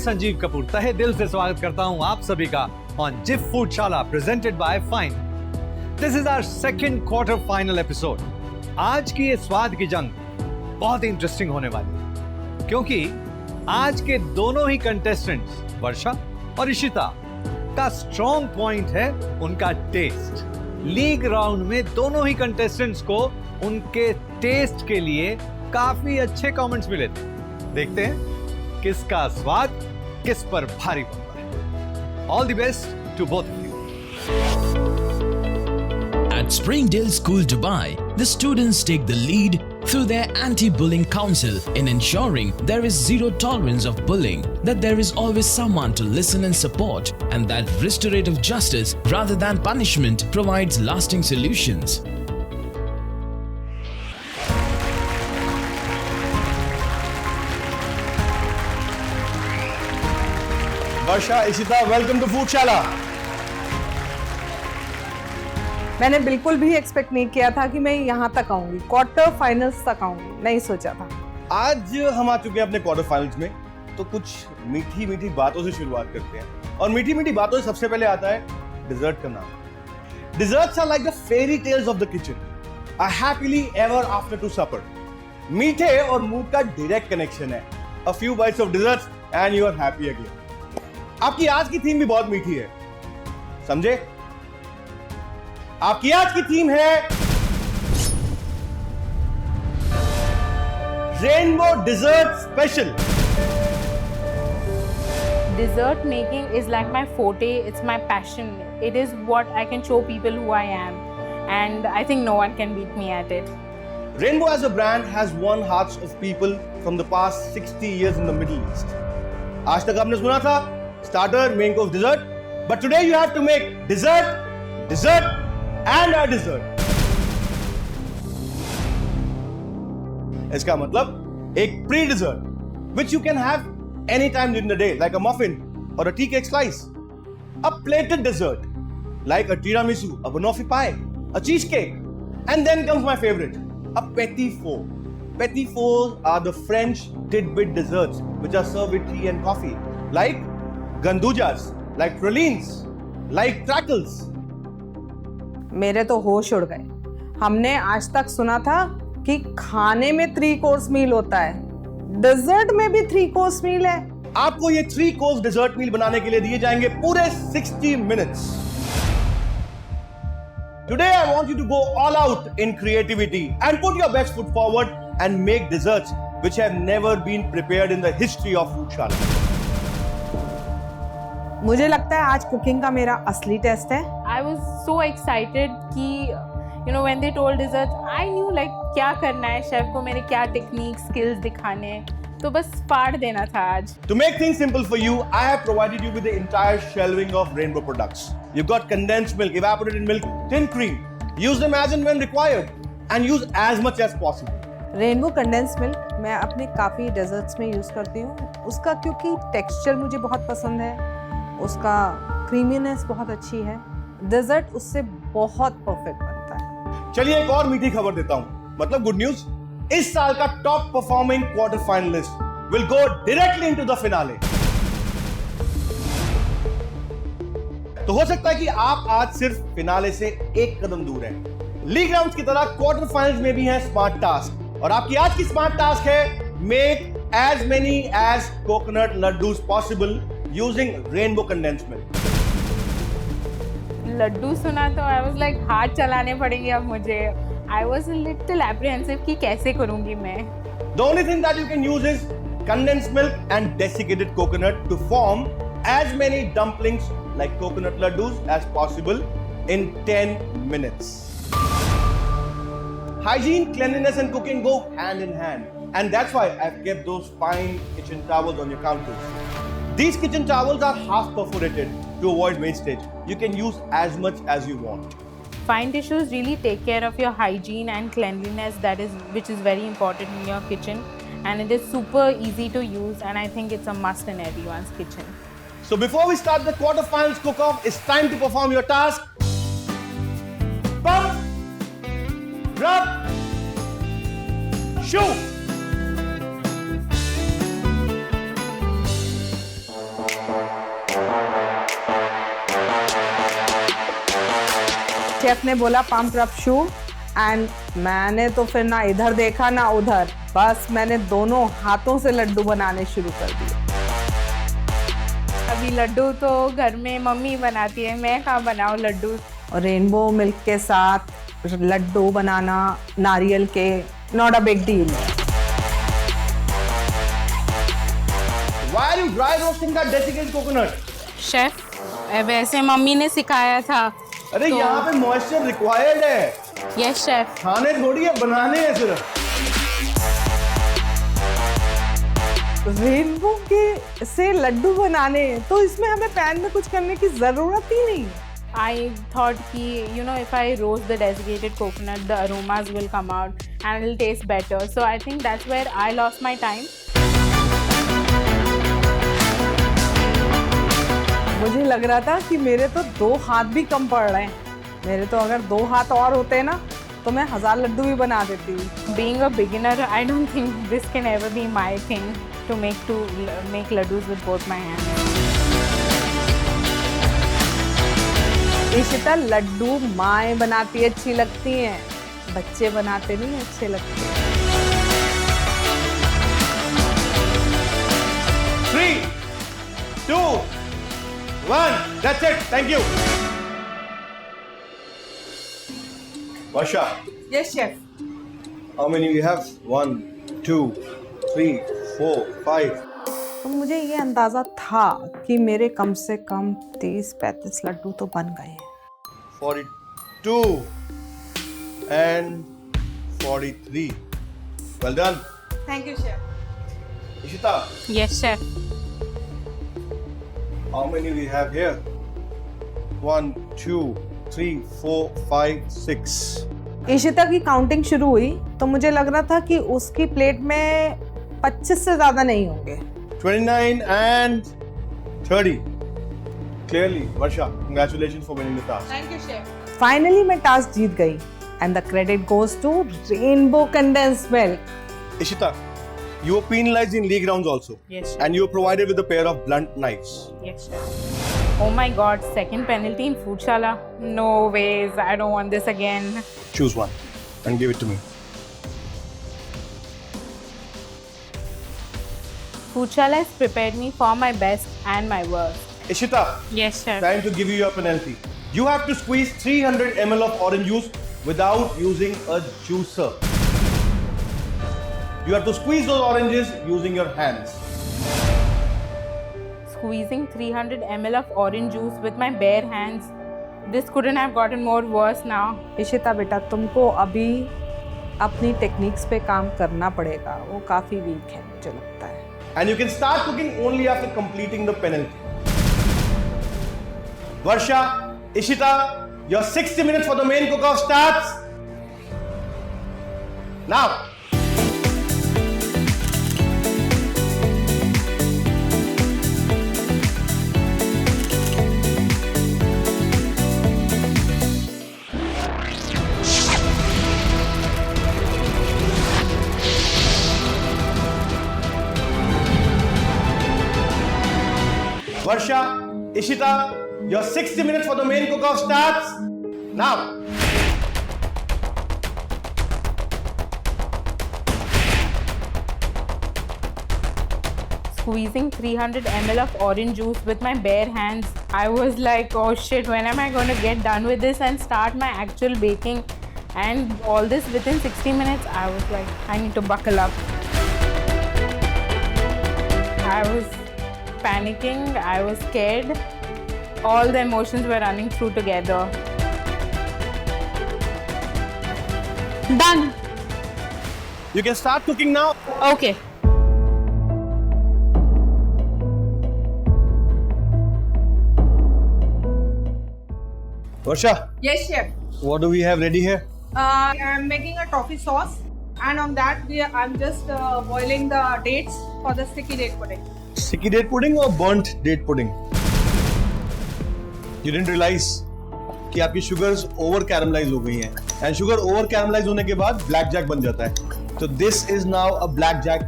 संजीव कपूर तहे दिल से स्वागत करता हूं आप सभी का ऑन जिफ Foodshala presented by fine. This is our second quarter final episode. आज की ये स्वाद की जंग बहुत ही इंटरेस्टिंग होने वाली है, क्योंकि आज के दोनों ही कंटेस्टेंट्स वर्षा और इशिता का स्ट्रॉन्ग पॉइंट है उनका टेस्ट। लीग राउंड में दोनों ही कंटेस्टेंट्स को उनके टेस्ट के लिए काफी अच्छे कमेंट्स मिले थे। देखते हैं किसका स्वाद किस पर भारी पड़ता है। All the best to both of you. At Springdale School Dubai, the students take the lead through their anti-bullying council in ensuring there is zero tolerance of bullying, that there is always someone to listen and support, and that restorative justice rather than punishment provides lasting solutions. Varsha, Ishita, welcome to Foodshala. मैंने बिल्कुल भी expect नहीं किया था कि मैं यहाँ तक आऊंगी, क्वार्टर फाइनल्स तक आऊंगी, नहीं सोचा था। आज हम आ चुके हैं अपने क्वार्टर फाइनल्स में, तो कुछ मीठी मीठी बातों से शुरुआत करते हैं। और मीठी मीठी बातों से सबसे पहले आता है डिजर्ट का नाम। Desserts are like the fairy tales of the kitchen, a happily ever after to supper. मीठे और मूड का डायरेक्ट कनेक्शन है। A few bites of desserts and you are happy again. आपकी आज की थीम भी बहुत मीठी है, समझे? आपकी आज की थीम है rainbow dessert special. Dessert making is like my forte, it's my passion. It is what I can show people who I am, and I think no one can beat me at it. Rainbow as a brand has won hearts of people from the past 60 years in the Middle East. आज तक आपने सुना था starter, main course, dessert, but today you have to make dessert, dessert and a dessert. इसका मतलब एक pre dessert which you can have anytime during the day, like a muffin or a tea cake slice. A plated dessert like a tiramisu, a banoffee pie, a cheesecake, and then comes my favorite, a petit four. Petit fours are the French tidbit desserts which are served with tea and coffee, like gandujas, like pralines, like crackles. मेरे तो होश उड़ गए। हमने आज तक सुना था कि खाने में 3 कोर्स मील होता है, डेजर्ट में भी 3 कोर्स मील है। आपको ये 3 कोर्स डेजर्ट मील बनाने के लिए दिए जाएंगे पूरे 60 minutes. Today I want you to go all out in creativity and put your best foot forward and make desserts which have never been prepared in the history of Foodshala. मुझे लगता है आज कुकिंग का मेरा असली test है। I was so excited कि when they told desserts, I knew like क्या करना है, शेफ को मेरे क्या टेक्निक स्किल्स दिखाने हैं, तो बस फाड़ देना था आज। To make things simple for you, I have provided you with the entire shelving of Rainbow products. You've got condensed milk, evaporated milk, tin cream. Use them as and when required and use as much as possible. Rainbow condense milk मैं अपने काफ़ी desserts में use करती हूँ। उसका क्योंकि texture मुझे बहुत पसंद है, उसका क्रीमीनेस बहुत अच्छी है, डेजर्ट उससे बहुत परफेक्ट बनता है। चलिए एक और मीठी खबर देता हूँ, मतलब गुड न्यूज। इस साल का top performing quarter finalist will go directly into the finale. तो हो सकता है कि आप आज सिर्फ फिनाले से एक कदम दूर हैं। लीग राउंड्स की तरह क्वार्टर फाइनल्स में भी है स्मार्ट टास्क, और आपकी आज की स्मार्ट टास्क है make as many as coconut laddoos possible using rainbow condensed milk. Laddoo सुना तो I was like हाथ चलाने पड़ेंगे अब मुझे। I was a little apprehensive कि कैसे करूँगी मैं। The only thing that you can use is condensed milk and desiccated coconut to form as many dumplings like coconut laddus as possible in 10 minutes. Hygiene, cleanliness and cooking go hand in hand, and that's why I've kept those fine kitchen towels on your counters. These kitchen towels are half perforated to avoid wastage. You can use as much as you want. Fine tissues really take care of your hygiene and cleanliness, which is very important in your kitchen, and it is super easy to use, and I think it's a must in everyone's kitchen. So before we start the quarterfinals cook-off, it's time to perform your task. Pump, rub, shoot. Chef ने बोला pump up shoe and मैंने तो फिर ना इधर देखा ना उधर, बस मैंने दोनों हाथों से लड्डू बनाने शुरू कर दिए। अभी लड्डू तो घर में मम्मी बनाती है, मैं कहाँ बनाऊँ लड्डू। और रेनबो मिल्क के साथ लड्डू बनाना नारियल के, not a big deal. Why are you dry roasting that desiccated coconut? Chef वैसे मम्मी ने सिखाया था। अरे तो- यहाँ पे मॉइस्चर रिक्वायर्ड है, यस शेफ। खाने थोड़ी है, बनाने हैं सिर्फ। रेनबो के से लड्डू बनाने, तो इसमें हमें पैन में कुछ करने की जरूरत ही नहीं। I thought कि you know if I roast the desiccated coconut, the aromas will come out and it'll taste better. So I think that's where I lost my time. मुझे लग रहा था कि मेरे तो 2 हाथ भी कम पड़ रहे हैं। मेरे तो अगर 2 हाथ और होते ना तो मैं 1000 लड्डू भी बना देती। Being a beginner, I don't think this can ever be my thing to make laddus with both my hands. Ishita, Laddu माएँ बनाती अच्छी लगती हैं, बच्चे बनाते नहीं अच्छे लगते। 3, 2, 1. That's it. Thank you. Varsha, yes chef. how many we have? 1, 2, 3, 4, 5. तो मुझे ये अंदाज़ा था कि मेरे कम से कम 30-35 लड्डू तो बन गए हैं। 42 and 43. Well done. Thank you chef. Ishita, Yes chef. how many we have here? 1, 2, 3, 4, 5, 6. Ishita की काउंटिंग शुरू हुई तो मुझे लग रहा था कि उसकी प्लेट में 25 से ज़्यादा नहीं होंगे। 29 and 30. Clearly, Varsha, congratulations for winning the task. Thank you chef. Finally मैं टास्क जीत गई and the credit goes to rainbow condensed milk. Ishita, you were penalized in league rounds also. Yes, sir. And you were provided with a pair of blunt knives. Yes chef. Oh my god, second penalty in Foodshala. No ways, I don't want this again. Choose one and give it to me. Foodshala has prepared me for my best and my worst. Ishita, Yes chef. time to give you your penalty. You have to squeeze 300 ml of orange juice without using a juicer. You have to squeeze those oranges using your hands. Squeezing 300 ml of orange juice with my bare hands. This couldn't have gotten more worse now. Ishita बेटा, तुमको अभी अपनी techniques पे काम करना पड़ेगा, वो काफ़ी वीक है मुझे लगता है। And you can start cooking only after completing the penalty. Varsha, Ishita, your 60 minutes for the main cook-off starts now. Varsha, Ishita, your 60 minutes for the main cook-off starts now. Squeezing 300 ml of orange juice with my bare hands. I was like, oh shit, when am I going to get done with this and start my actual baking? And all this within 60 minutes, I was like, I need to buckle up. I was panicking, I was scared. All the emotions were running through together. Done. You can start cooking now. Okay. Varsha, Yes, chef. what do we have ready here? I'm making a toffee sauce, and on that I'm just boiling the dates for the sticky date pudding. Sticky date pudding or burnt date pudding? You didn't realize कि आपकी sugars over caramelise हो गई हैं and sugar over caramelise होने के बाद black Jack बन जाता है। तो this is now a black jack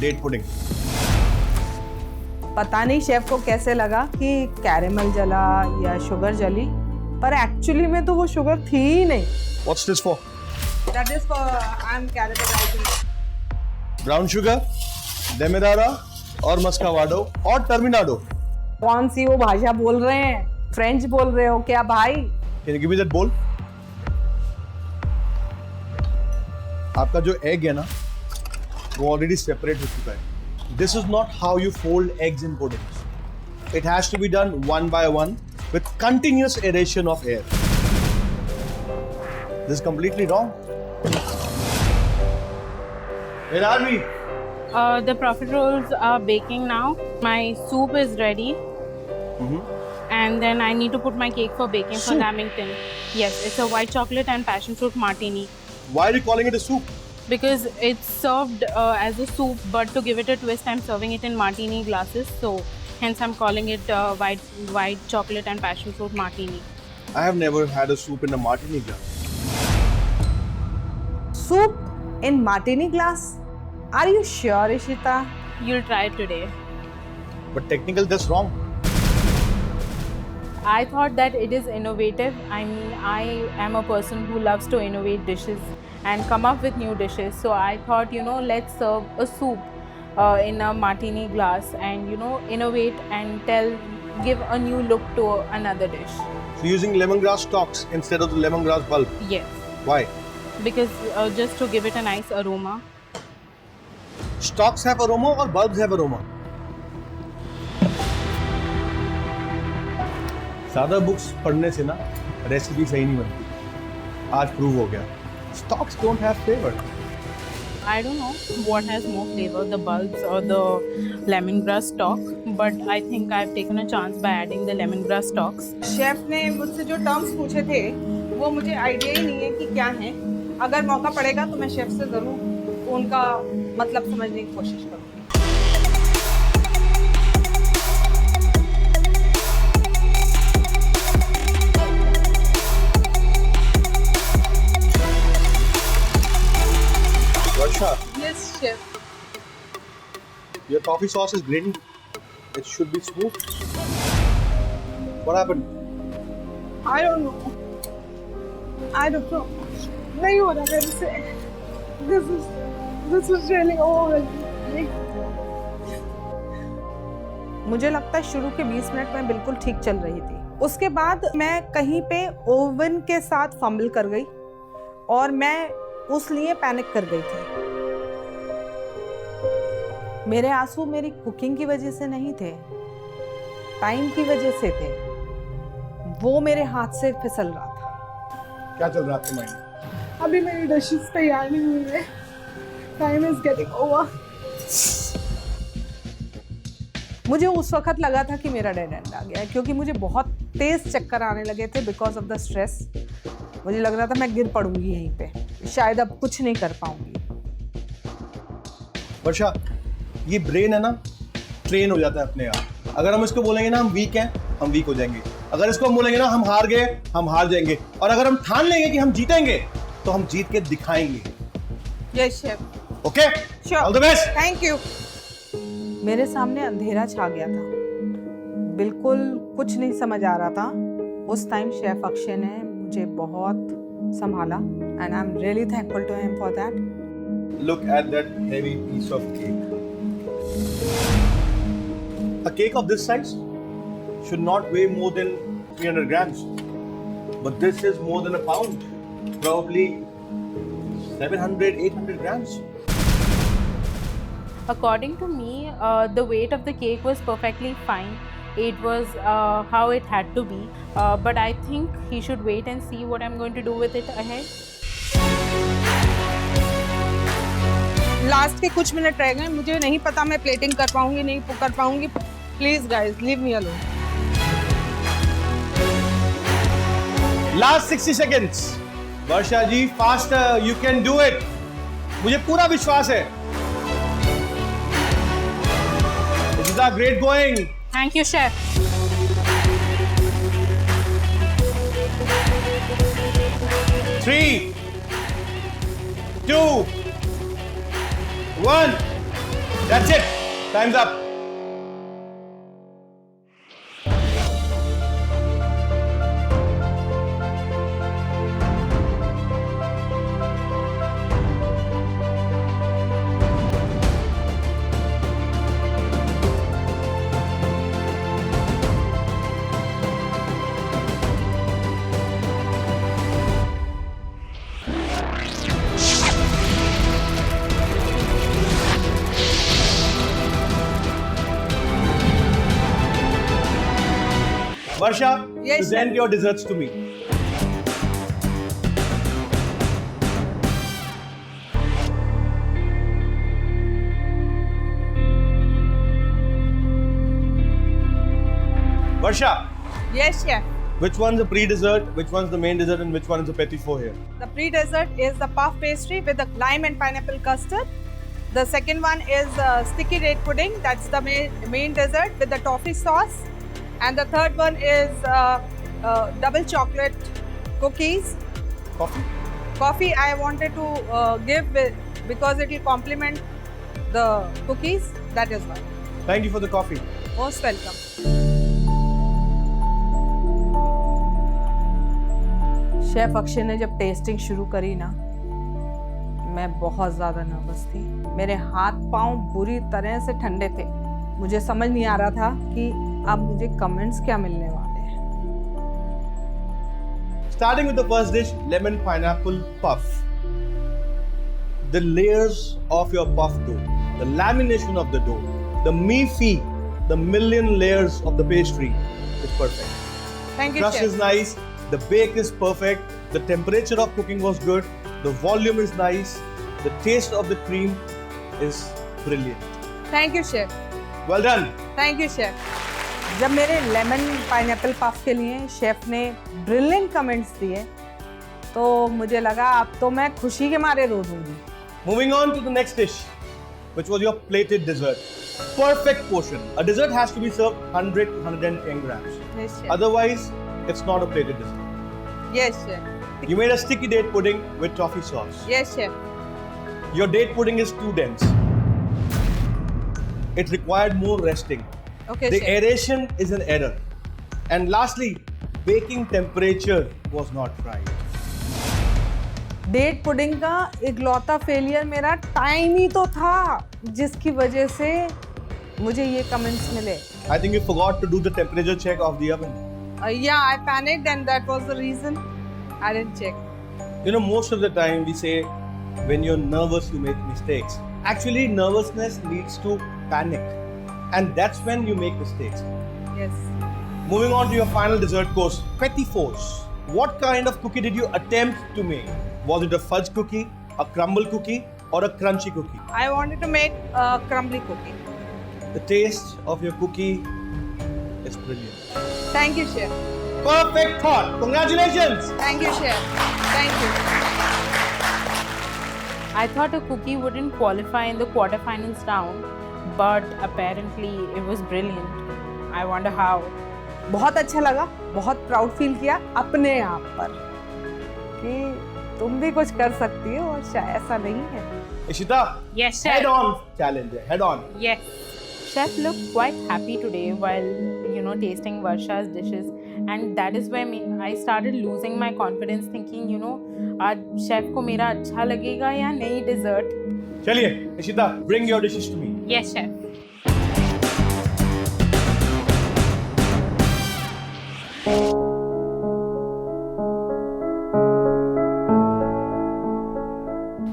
date pudding. पता नहीं शेफ को कैसे लगा कि कैरेमल जला या शुगर जली, पर एक्चुअली में तो वो शुगर थी ही नहीं। What's this for? That is for I'm categorizing. Brown sugar, demerara और muscovado और terminado. कौन सी वो भाषा बोल रहे हैं? फ्रेंच बोल रहे हो क्या भाई? Can you give me that bowl? आपका जो egg है ना, वो already separate हो चुका है. This is not how you fold eggs in puddings. It has to be done one by one with continuous aeration of air. This is completely wrong. Where are we? The profit rolls are baking now. My soup is ready. And then I need to put my cake for baking for Soup? Lamington. Yes, it's a white chocolate and passion fruit martini. Why are you calling it a soup? Because it's served as a soup, but to give it a twist, I'm serving it in martini glasses. So hence I'm calling it white chocolate and passion fruit martini. I have never had a soup in a martini glass. Soup in martini glass? Are you sure, Ishita? You'll try it today. But technically that's wrong. I thought that it is innovative. I mean, I am a person who loves to innovate dishes and come up with new dishes. So I thought, let's serve a soup in a martini glass and, innovate and give a new look to another dish. So using lemongrass stalks instead of the lemongrass bulb. Yes, Why? because just to give it a nice aroma. Stalks have aroma or bulbs have aroma? ज़्यादा books पढ़ने से ना recipe सही नहीं बनती. आज prove हो गया. Stalks don't have flavor. I don't know what has more flavor, the bulbs or the lemongrass stalk, but I think I've taken a chance by adding the lemongrass stalks. Chef ने मुझसे जो terms पूछे थे वो मुझे idea ही नहीं है कि क्या है. अगर मौका पड़ेगा तो मैं शेफ से ज़रूर उनका मतलब समझने की कोशिश करूँगी. Varsha, Yes, chef. your coffee sauce is grainy. It should be smooth. What happened? I don't know. नहीं हो रहा मेरे से. This is really overwhelming. मुझे लगता है शुरू के 20 मिनट में बिल्कुल ठीक चल रही थी. उसके बाद मैं कहीं पे ओवन के साथ फंबल कर गई और मैं उस लिए पैनिक कर गई थी. मेरे आंसू मेरी कुकिंग की वजह से नहीं थे, टाइम की वजह से थे. वो मेरे हाथ से फिसल रहा था. क्या चल रहा है आपके माइंड में? अभी मेरी डिशेस तैयार नहीं हुई है. Time is getting over. मुझे उस वक्त लगा था कि मेरा डेड एंड आ गया है, क्योंकि मुझे बहुत तेज चक्कर आने लगे थे बिकॉज ऑफ द स्ट्रेस. मुझे लग रहा था मैं गिर पड़ूंगी यहीं पे, शायद अब कुछ नहीं कर पाऊंगी. वर्षा, ये ब्रेन है ना, ट्रेन हो जाता है अपने आप. अगर हम इसको बोलेंगे ना हम वीक हैं, हम वीक हो जाएंगे. अगर इसको हम बोलेंगे ना हम हार गए, हम हार जाएंगे. और अगर हम ठान लेंगे कि हम जीतेंगे तो हम जीत के दिखाएंगे. Yes chef. Okay, all the best. Thank you. मेरे सामने अंधेरा छा गया था, बिल्कुल कुछ नहीं समझ आ रहा था. उस टाइम शेफ अक्षय ने मुझे बहुत संभाला and I am really thankful to him for that. Look at that heavy piece of cake. A cake of this size should not weigh more than 300 grams. But this is more than a pound. Probably 700, 800 grams. According to me, the weight of the cake was perfectly fine. It was how it had to be. But I think he should wait and see what I'm going to do with it ahead. Last के कुछ minute रह गए. मुझे नहीं पता मैं plating कर पाऊंगी नहीं कर पाऊंगी. Please guys leave me alone. Last 60 seconds. Varsha ji, faster. You can do it. मुझे पूरा विश्वास है. This is great going. Thank you, chef. Three, 2, 1. That's it. Time's up. Varsha, Yes, present chef. your desserts to me. Varsha, Yes, chef. which one's the pre-dessert, which one's the main dessert, and which one is the petit four here? The pre-dessert is the puff pastry with the lime and pineapple custard. The second one is sticky date pudding. That's the main dessert with the toffee sauce. And the third one is double chocolate cookies. Coffee. Coffee I wanted to give because it will complement the cookies. That is why. Thank you for the coffee. Most welcome. Chef Akshay ने जब testing शुरू करी ना, मैं बहुत ज़्यादा nervous थी। मेरे हाथ पांव बुरी तरह से ठंडे थे। मुझे समझ नहीं आ रहा था कि अब मुझे कमेंट्स क्या मिलने वाले हैं। Starting with the first dish, lemon pineapple puff. The layers of your puff dough, the lamination of the dough, the mi-fi, the million layers of the pastry is perfect. Thank you, Crust chef. is nice, the bake is perfect, the temperature of cooking was good, the volume is nice, the taste of the cream is brilliant. Thank you, chef. Well done. Thank you, chef. जब मेरे lemon pineapple puff के लिए chef ने brilliant comments दिए, तो मुझे लगा अब तो मैं खुशी के मारे रो दूंगी। Moving on to the next dish, which was your plated dessert. Perfect portion. A dessert has to be served 100 to 110 grams. Yes, chef. Otherwise, it's not a plated dessert. Yes, chef. You made a sticky date pudding with toffee sauce. Yes, chef. Your date pudding is too dense. It required more resting. Okay, The chef. aeration is an error. And lastly, baking temperature was not right. Date pudding का इकलौता failure मेरा time ही तो था, जिसकी वजह से मुझे ये कमेंट्स मिले। I think you forgot to do the temperature check of the oven. Yeah, I panicked and that was the reason I didn't check. You know, most of the time we say when you're nervous, you make mistakes. Actually, nervousness leads to panic. And that's when you make mistakes. Yes. Moving on to your final dessert course, petit fours. What kind of cookie did you attempt to make? Was it a fudge cookie, a crumble cookie, or a crunchy cookie? I wanted to make a crumbly cookie. The taste of your cookie is brilliant. Thank you, chef. Perfect thought. Congratulations. Thank you, chef. Thank you. I thought a cookie wouldn't qualify in the quarterfinals round, but apparently it was brilliant. I wonder how. बहुत अच्छा लगा, बहुत proud feel किया अपने आप पर कि तुम भी कुछ कर सकती हो और शायद ऐसा नहीं है। Ishita, Yes, chef. head on challenge. Head on. Yes. Chef looked quite happy today while, tasting Varsha's dishes. And that is where I started losing my confidence thinking, आज chef को मेरा अच्छा लगेगा या नहीं dessert. चलिए, Ishita, bring your dishes to me. Yes, chef.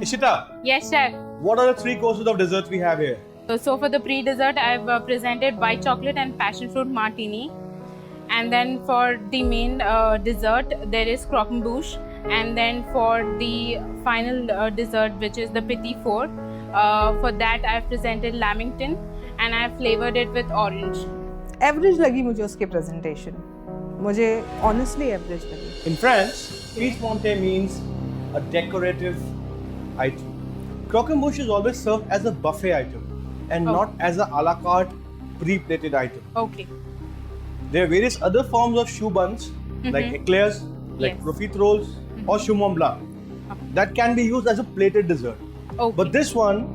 Ishita, Yes, chef. what are the three courses of desserts we have here? So for the pre-dessert, I've presented white chocolate and passion fruit martini. And then for the main dessert, there is croquembouche. And then for the final dessert, which is the petit four, for that I've presented lamington and I've flavored it with orange. Average लगी मुझे उसकी presentation, मुझे honestly average लगी। In France, pied-monte means a decorative item. Croquembouche is always served as a buffet item and Oh. not as a la carte pre-plated item. Okay. There are various other forms of choux buns like eclairs, like Yes. profiterole rolls or choux mont blanc that can be used as a plated dessert. Okay. But this one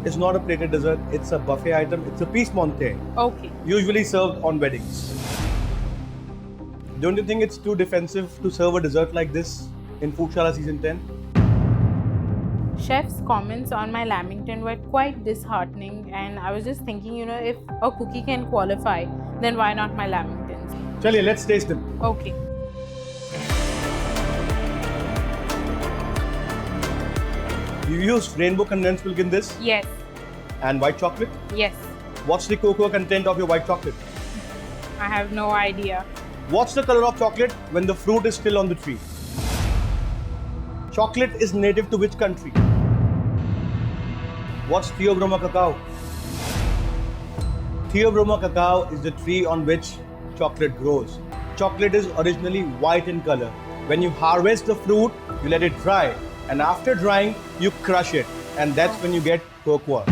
is not a plated dessert, it's a buffet item, it's a pied-monte, Okay. usually served on weddings. Don't you think it's too defensive to serve a dessert like this in Foodshala Season 10? Chef's comments on my lamington were quite disheartening, and I was just thinking, if a cookie can qualify, then why not my lamingtons? Chaliye, let's taste them. Okay. You used rainbow condensed milk in this Yes. and white chocolate. Yes. What's the cocoa content of your white chocolate? I have no idea. What's the color of chocolate when the fruit is still on the tree? Chocolate is native to which country? What's Theobroma cacao? Theobroma cacao is the tree on which chocolate grows. Chocolate is originally white in color. When you harvest the fruit, you let it dry, and after drying, you crush it, and that's when you get cocoa.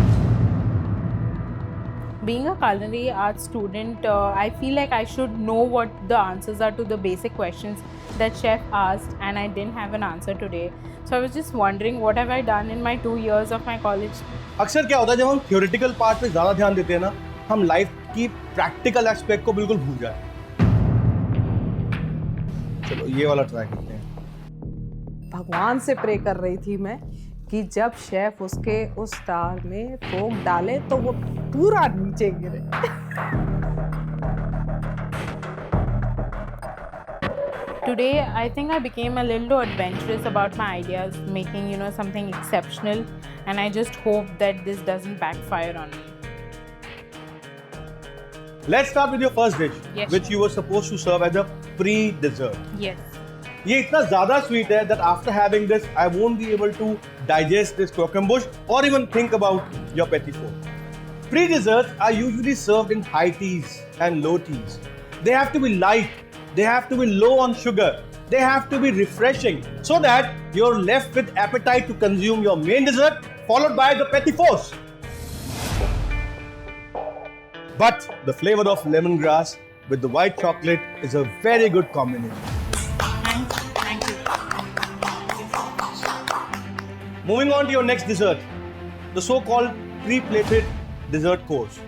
Being a culinary arts student, I feel like I should know what the answers are to the basic questions that chef asked, and I didn't have an answer today. So I was just wondering, what have I done in my 2 years of my college? अक्सर क्या होता है जब हम theoretical part पे ज़्यादा ध्यान देते हैं ना, हम लाइफ की प्रैक्टिकल एस्पेक्ट को बिल्कुल भूल जाते हैं. चलो ये वाला ट्राई करते हैं. भगवान से प्रे कर रही थी मैं कि जब शेफ उसके उस स्टार में फोक डाले तो वो पूरा नीचे गिरे. Today, I think I became a little adventurous about my ideas, making, something exceptional, and I just hope that this doesn't backfire on me. Let's start with your first dish, Yes. which you were supposed to serve as a pre-dessert. Yes. ये इतना ज़्यादा sweet है that after having this, I won't be able to digest this croquembouche or even think about your petit four. Pre-desserts are usually served in high teas and low teas. They have to be light. They have to be low on sugar. They have to be refreshing so that you're left with appetite to consume your main dessert followed by the petit fours. But the flavor of lemongrass with the white chocolate is a very good combination. Thank you. Moving on to your next dessert, the so-called pre-plated dessert course.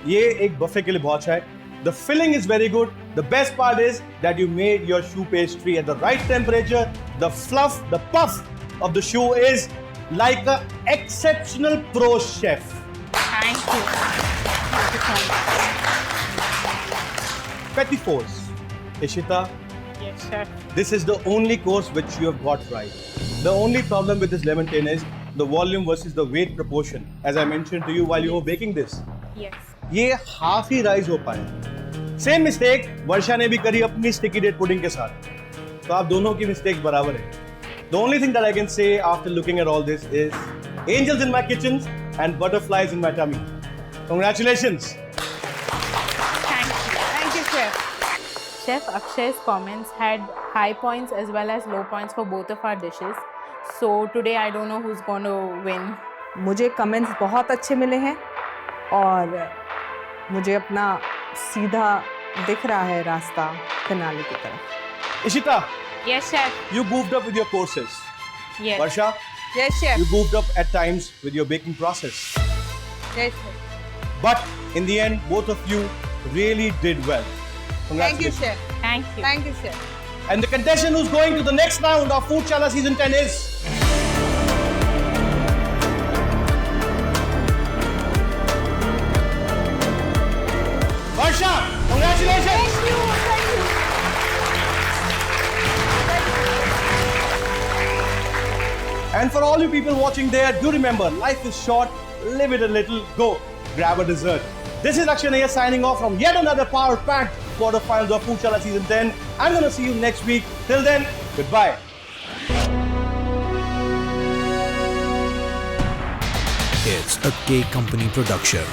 ये एक buffet के लिए बहुत अच्छा है. The filling is very good. The best part is that you made your choux pastry at the right temperature. The fluff, the puff of the choux is like an exceptional pro chef. Thank you. Thank you so much. Petit fours. Ishita, Yes, chef. this is the only course which you have got right. The only problem with this lemon tin is the volume versus the weight proportion. As I mentioned to you while you were baking this. Yes. ये half ही rise हो पाए. Same mistake वर्षा ने भी करी अपनी sticky date pudding के साथ. तो आप दोनों की मिस्टेक बराबर है. The only thing that I can say after looking at all this is angels in my kitchen and butterflies in my tummy. Congratulations. Thank you, Chef. Chef Akshay's comments had high points as well as low points for both of our dishes. So today I don't know who's going to win. मुझे comments बहुत अच्छे मिले हैं और मुझे अपना सीधा दिख रहा है रास्ता फिनाले की तरफ. Ishita, Yes, chef. you goofed up with your courses. Yes. Varsha, Yes, Chef. you goofed up at times with your baking process. Yes, Chef. But in the end, both of you really did well. Thank you, Congratulations. Chef. Thank you. Thank you, Chef. And the contestant who's going to the next round of Food Chala Season 10 is... Varsha! Congratulations! And for all you people watching there, do remember, life is short, live it a little, go, grab a dessert. This is Akshay Nayyar signing off from yet another power-packed quarterfinals of Food Chala Season 10. I'm going to see you next week. Till then, goodbye. It's a K Company production.